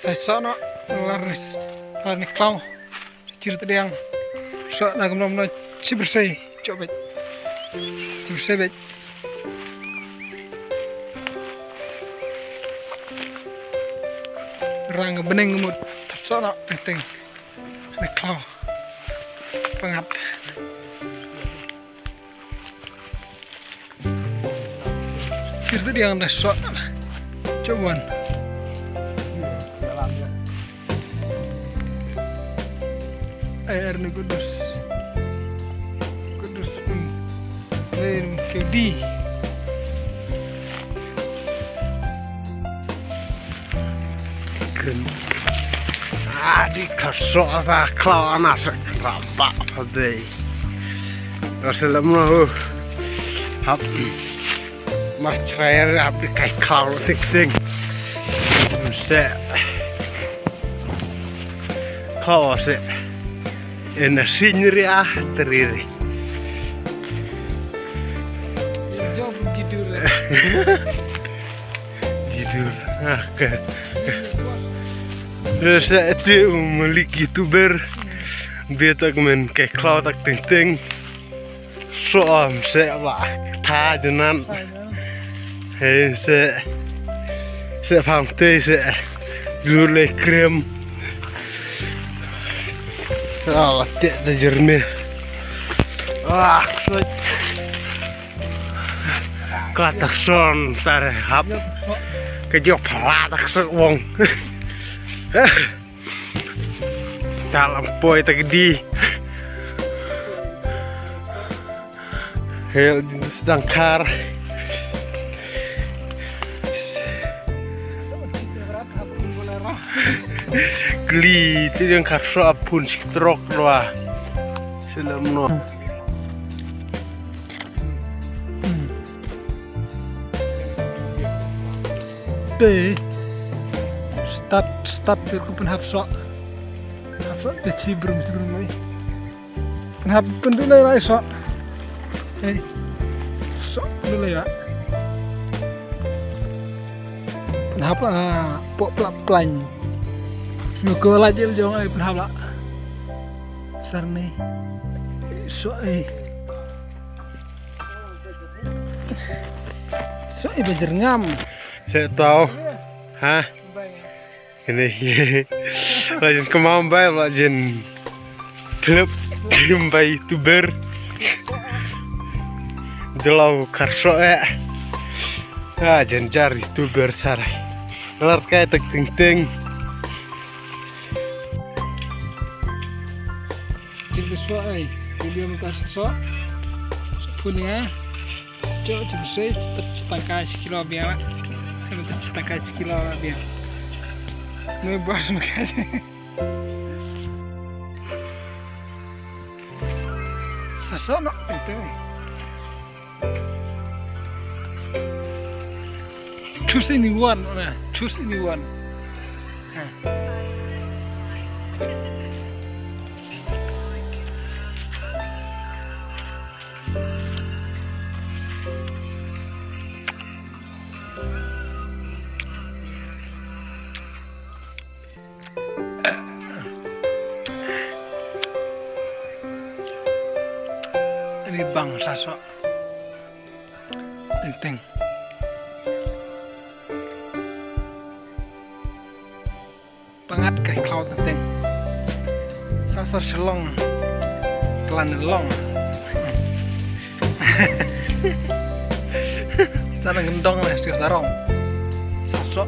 Saya sana larnis klau cerita yang so nagam cibersai coba cibersai bet rang bening ngemut sana penting ini klau pengat cerita yang dah so cobaan air ni kudus pun air kedi di kasok apa klau anak serampak pada Rasulullah hap mas cerai api kai klau ting se kau se energi teriri jom tidur ke saya itu memiliki youtuber biar men kayak cloud tak ting soal saya lah tha jenan saya paham teh saya lule krem Allah tidak jernih katak son tare hap kejok pelatak sewong dalam poi tadi hel sedang kar geli itu yang karso apun siktrok doa selamno deh start aku penhapso teci belum ini penhap pendulu lah so dulu ya penhap pok pelan semoga aja jangan penhap lah besar nih so belajar ngam saya tahu hah ini lajin kemambai lajin klub kemambai youtuber jelau karso jenjar youtuber sarai ngelar kayak ting jadi so video muka so punya coba saya setengah sekilo biar setengah sekilo biar ini bos makanya sasono itu choose anyone ini bang saso ting pengat kayak cloud ting sasar selong telan long sana gendong lah sarong saso